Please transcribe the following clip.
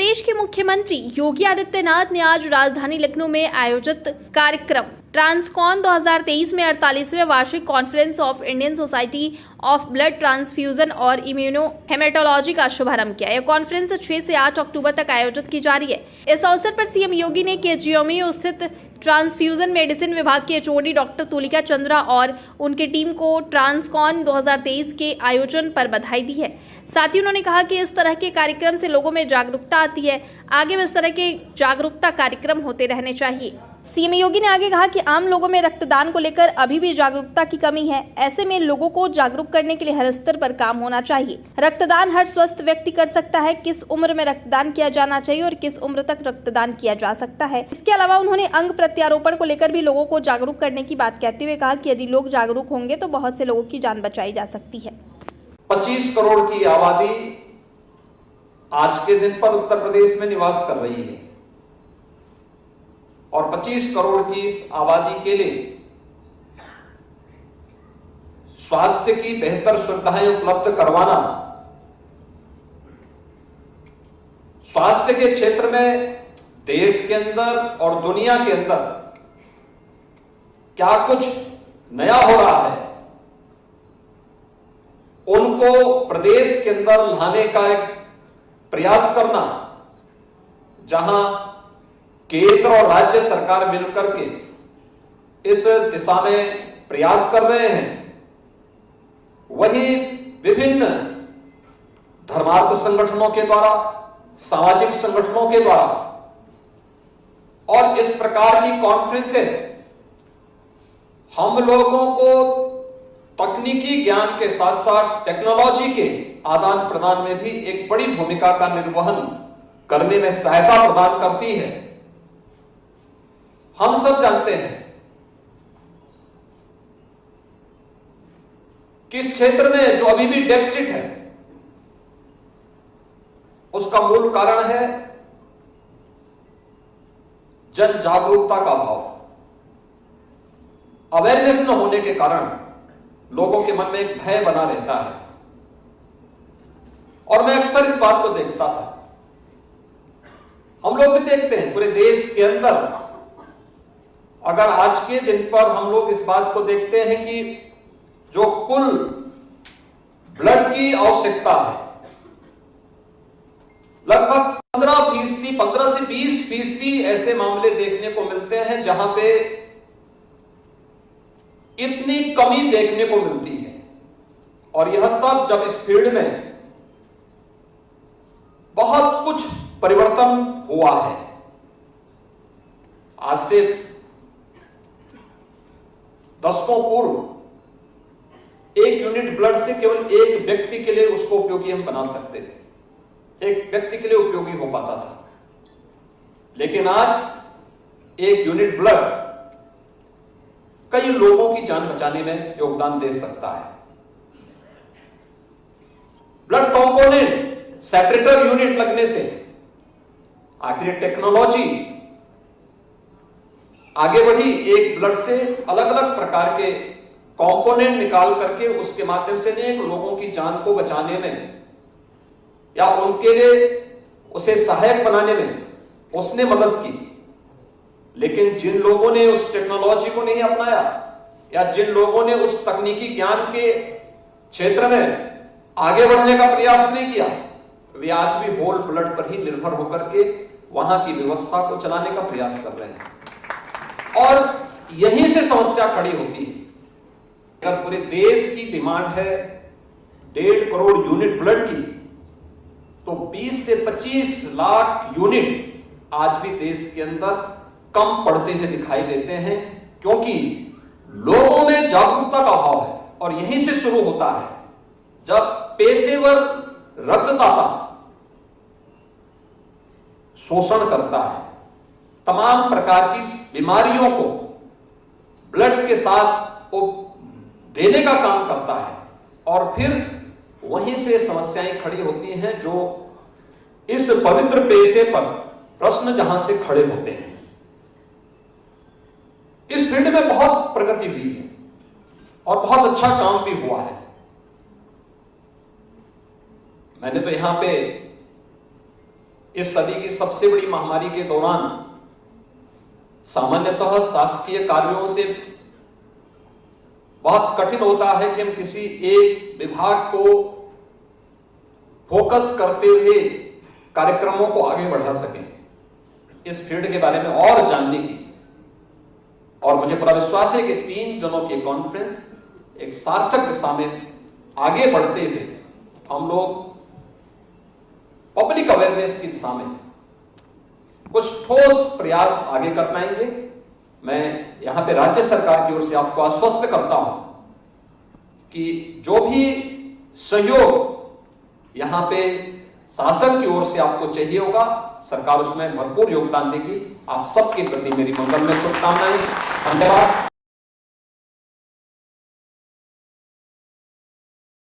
प्रदेश के मुख्यमंत्री योगी आदित्यनाथ ने आज राजधानी लखनऊ में आयोजित कार्यक्रम ट्रांसकॉन 2023 में 48वें वार्षिक conference of Indian society of blood transfusion और इम्यूनो हेमेटोलॉजी का शुभारंभ किया। यह कॉन्फ्रेंस 6 से 8 अक्टूबर तक आयोजित की जा रही है। इस अवसर पर सीएम योगी ने केजीएमयू स्थित ट्रांसफ्यूजन मेडिसिन विभाग की एचओडी डॉक्टर तुलिका चंद्रा और उनकी टीम को ट्रांसकॉन 2023 के आयोजन पर बधाई दी है। साथ ही उन्होंने कहा कि इस तरह के कार्यक्रम से लोगों में जागरूकता आती है, आगे भी इस तरह के जागरूकता कार्यक्रम होते रहने चाहिए। सीएम योगी ने आगे कहा कि आम लोगों में रक्तदान को लेकर अभी भी जागरूकता की कमी है। ऐसे में लोगों को जागरूक करने के लिए हर स्तर पर काम होना चाहिए। रक्तदान हर स्वस्थ व्यक्ति कर सकता है। किस उम्र में रक्तदान किया जाना चाहिए और किस उम्र तक रक्तदान किया जा सकता है। इसके अलावा उन्होंने अंग प्रत्यारोपण को लेकर भी लोगों को जागरूक करने की बात कहते हुए कहा कि यदि लोग जागरूक होंगे तो बहुत से लोगों की जान बचाई जा सकती है। 25 करोड़ की आबादी आज के दिन पर उत्तर प्रदेश में निवास कर रही है और 25 करोड़ की इस आबादी के लिए स्वास्थ्य की बेहतर सुविधाएं उपलब्ध करवाना, स्वास्थ्य के क्षेत्र में देश के अंदर और दुनिया के अंदर क्या कुछ नया हो रहा है, उनको प्रदेश के अंदर लाने का एक प्रयास करना, जहां केंद्र और राज्य सरकार मिलकर के इस दिशा में प्रयास कर रहे हैं, वहीं विभिन्न धर्मार्थ संगठनों के द्वारा, सामाजिक संगठनों के द्वारा और इस प्रकार की कॉन्फ्रेंसेस हम लोगों को तकनीकी ज्ञान के साथ साथ टेक्नोलॉजी के आदान प्रदान में भी एक बड़ी भूमिका का निर्वहन करने में सहायता प्रदान करती है। हम सब जानते हैं कि इस क्षेत्र में जो अभी भी डेफिसिट है उसका मूल कारण है जन जागरूकता का अभाव। अवेयरनेस न होने के कारण लोगों के मन में एक भय बना रहता है और मैं अक्सर इस बात को देखता था, हम लोग भी देखते हैं पूरे देश के अंदर। अगर आज के दिन पर हम लोग इस बात को देखते हैं कि जो कुल ब्लड की आवश्यकता है, लगभग 15 से 20% ऐसे मामले देखने को मिलते हैं जहां पे इतनी कमी देखने को मिलती है। और यह तब जब इस फील्ड में बहुत कुछ परिवर्तन हुआ है। आज से दशकों पूर्व एक यूनिट ब्लड से केवल एक व्यक्ति के लिए उसको उपयोगी हम बना सकते थे, एक व्यक्ति के लिए उपयोगी हो पाता था। लेकिन आज एक यूनिट ब्लड कई लोगों की जान बचाने में योगदान दे सकता है। ब्लड कंपोनेंट सेपरेटर यूनिट लगने से आखिर टेक्नोलॉजी आगे बढ़ी। एक ब्लड से अलग अलग प्रकार के कंपोनेंट निकाल करके उसके माध्यम से अनेक लोगों की जान को बचाने में या उनके लिए उसे सहायक बनाने में उसने मदद की। लेकिन जिन लोगों ने उस टेक्नोलॉजी को नहीं अपनाया या जिन लोगों ने उस तकनीकी ज्ञान के क्षेत्र में आगे बढ़ने का प्रयास नहीं किया, वे आज भी होल ब्लड पर ही निर्भर होकर के वहां की व्यवस्था को चलाने का प्रयास कर रहे हैं और यहीं से समस्या खड़ी होती है। अगर पूरे देश की डिमांड है 1.5 करोड़ यूनिट ब्लड की, तो 20 से 25 लाख यूनिट आज भी देश के अंदर कम पड़ते हुए दिखाई देते हैं, क्योंकि लोगों में जागरूकता का अभाव है। और यहीं से शुरू होता है जब पेशेवर रक्तदाता शोषण करता है, तमाम प्रकार की बीमारियों को ब्लड के साथ देने का काम करता है और फिर वहीं से समस्याएं खड़ी होती हैं जो इस पवित्र पेशे पर प्रश्न जहां से खड़े होते हैं। इस फील्ड में बहुत प्रगति हुई है और बहुत अच्छा काम भी हुआ है। मैंने तो यहां पे इस सदी की सबसे बड़ी महामारी के दौरान सामान्यतः शासकीय कार्यों से बहुत कठिन होता है कि हम किसी एक विभाग को फोकस करते हुए कार्यक्रमों को आगे बढ़ा सकें। इस फील्ड के बारे में और जानने की और मुझे पूरा विश्वास है कि 3 दिनों की कॉन्फ्रेंस एक सार्थक दिशा में आगे बढ़ते हुए हम लोग पब्लिक अवेयरनेस की दिशा में कुछ ठोस प्रयास आगे कर पाएंगे। मैं यहां पे राज्य सरकार की ओर से आपको आश्वस्त करता हूं कि जो भी सहयोग यहां पे शासन की ओर से आपको चाहिए होगा, सरकार उसमें भरपूर योगदान देगी। आप सबके प्रति मेरी मंगलमय शुभकामनाएं। धन्यवाद।